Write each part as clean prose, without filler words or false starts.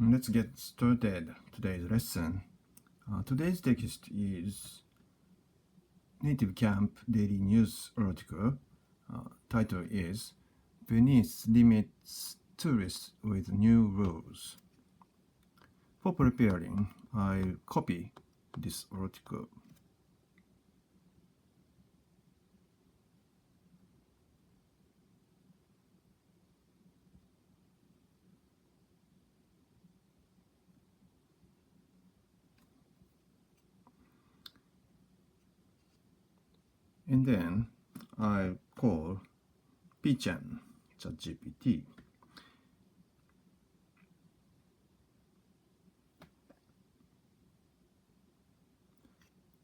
Let's get started today's lesson. Today's text is Native Camp Daily News article. Title is Venice Limits Tourists with New Rules. For preparing, I'll copy this article. And then I'll call P-chan, chatgpt.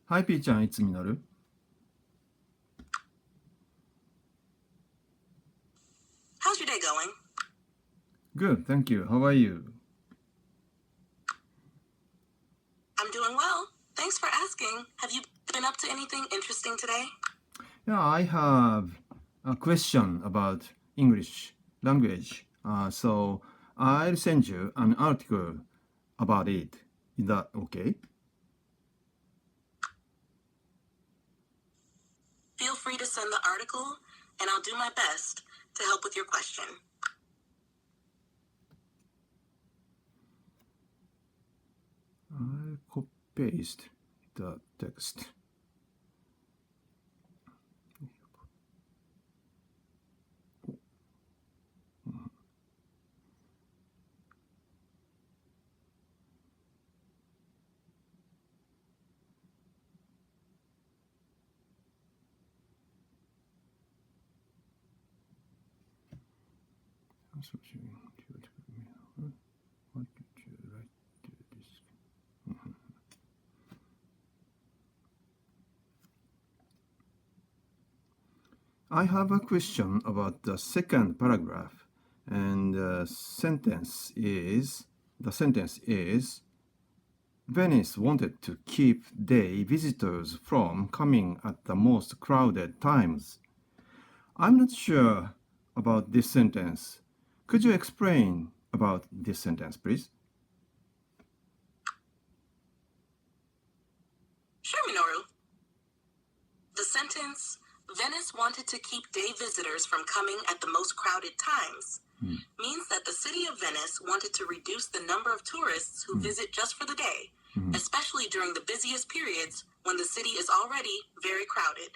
Hi P-chan, it's Minoru. How's your day going? Good, thank you. How are you? I'm doing well. Thanks for asking. Have you been up to anything interesting today? Yeah, I have a question about English language. So I'll send you an article about it. Is that okay? Feel free to send the article, and I'll do my best to help with your question. I'll copy-paste the text. What did you write to this? I have a question about the second paragraph, and the sentence is Venice wanted to keep day visitors from coming at the most crowded times. I'm not sure about this sentence. Could you explain about this sentence, please? Sure, Minoru. The sentence, Venice wanted to keep day visitors from coming at the most crowded times, means that the city of Venice wanted to reduce the number of tourists who visit just for the day, especially during the busiest periods when the city is already very crowded.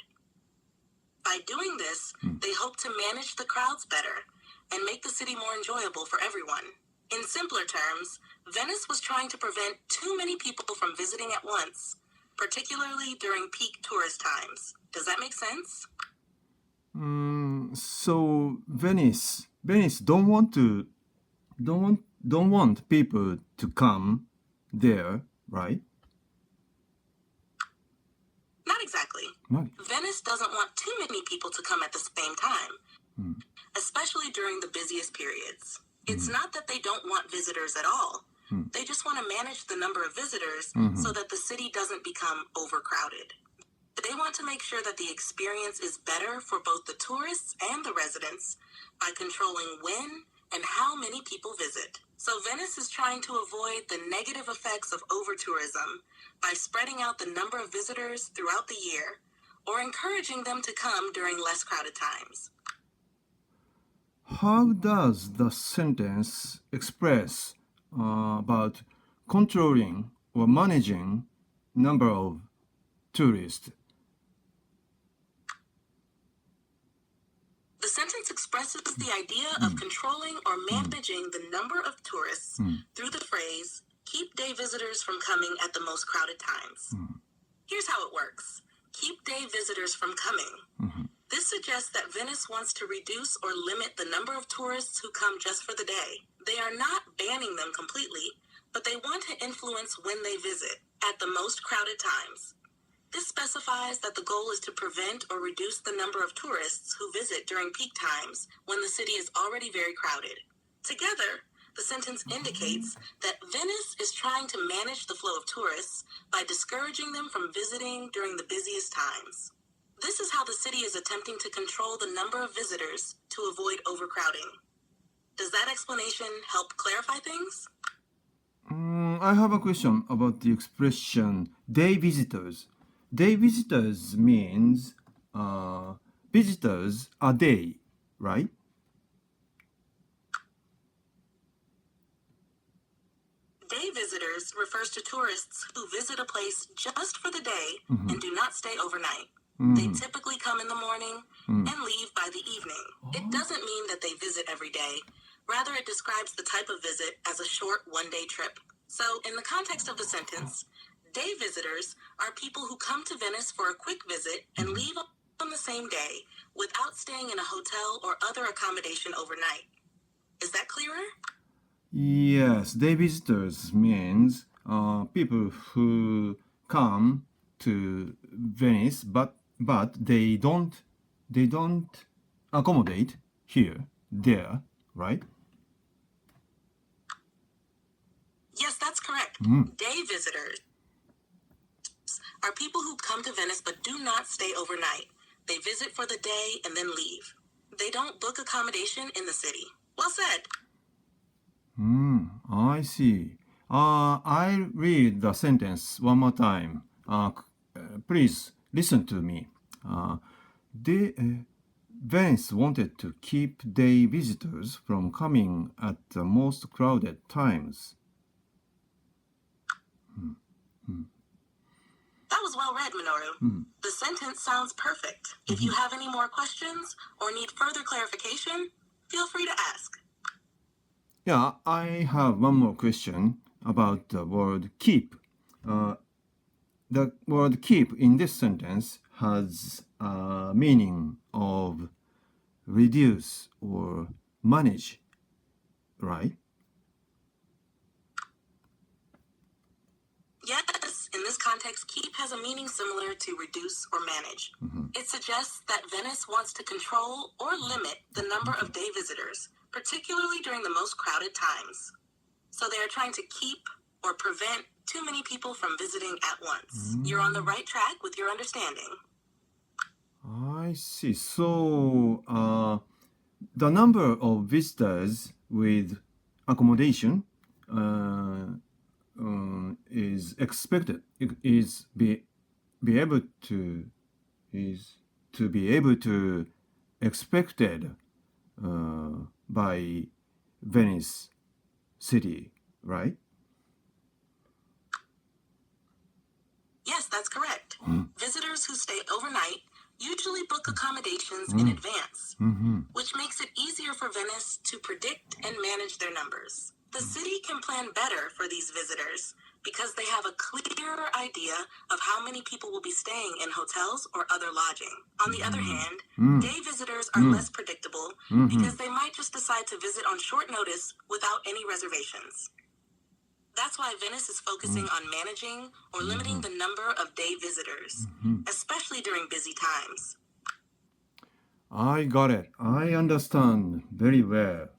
By doing this, they hope to manage the crowds better and make the city more enjoyable for everyone. In simpler terms, Venice was trying to prevent too many people from visiting at once, particularly during peak tourist times. Does that make sense? So Venice don't want people to come there, right? Not exactly. Venice doesn't want too many people to come at the same time, especially during the busiest periods. It's not that they don't want visitors at all. They just want to manage the number of visitors so that the city doesn't become overcrowded. They want to make sure that the experience is better for both the tourists and the residents by controlling when and how many people visit. So Venice is trying to avoid the negative effects of over-tourism by spreading out the number of visitors throughout the year or encouraging them to come during less crowded times. How does the sentence express about controlling or managing number of tourists? The sentence expresses the idea of controlling or managing the number of tourists through the phrase, keep day visitors from coming at the most crowded times. Here's how it works. Keep day visitors from coming. This suggests that Venice wants to reduce or limit the number of tourists who come just for the day. They are not banning them completely, but they want to influence when they visit at the most crowded times. This specifies that the goal is to prevent or reduce the number of tourists who visit during peak times when the city is already very crowded. Together, the sentence indicates that Venice is trying to manage the flow of tourists by discouraging them from visiting during the busiest times. This is how the city is attempting to control the number of visitors to avoid overcrowding. Does that explanation help clarify things? I have a question about the expression day visitors. Day visitors means visitors a day, right? Day visitors refers to tourists who visit a place just for the day and do not stay overnight. They typically come in the morning and leave by the evening. It doesn't mean that they visit every day. Rather, it describes the type of visit as a short one-day trip. So, in the context of the sentence, day visitors are people who come to Venice for a quick visit and leave on the same day without staying in a hotel or other accommodation overnight. Is that clearer? Yes, day visitors means people who come to Venice, but they don't accommodate here, there, right? Yes, that's correct. Day visitors are people who come to Venice but do not stay overnight. They visit for the day and then leave. They don't book accommodation in the city. Well said. I see. I'll read the sentence one more time. Please listen to me. Venice wanted to keep day visitors from coming at the most crowded times. That was well read, Minoru. The sentence sounds perfect. If you have any more questions or need further clarification, feel free to ask. Yeah, I have one more question about the word keep. The word keep in this sentence has a meaning of reduce or manage, right? Yes, in this context, keep has a meaning similar to reduce or manage. It suggests that Venice wants to control or limit the number of day visitors, particularly during the most crowded times. So they are trying to keep or prevent too many people from visiting at once. You're on the right track with your understanding. I see. So, the number of visitors with accommodation is expected be able to is to be able to expected by Venice city, right? Yes, that's correct. Visitors who stay overnight usually book accommodations in advance, which makes it easier for Venice to predict and manage their numbers. The city can plan better for these visitors because they have a clearer idea of how many people will be staying in hotels or other lodging. On the other hand, day visitors are less predictable because they might just decide to visit on short notice without any reservations. That's why Venice is focusing on managing or limiting the number of day visitors, especially during busy times. I got it. I understand very well.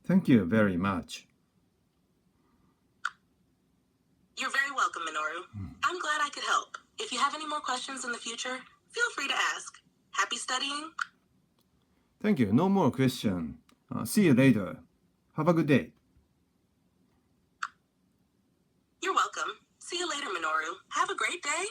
Thank you very much. You're very welcome, Minoru. I'm glad I could help. If you have any more questions in the future, feel free to ask. Happy studying? Thank you. No more question. See you later. Have a good day. You're welcome. See you later, Minoru. Have a great day.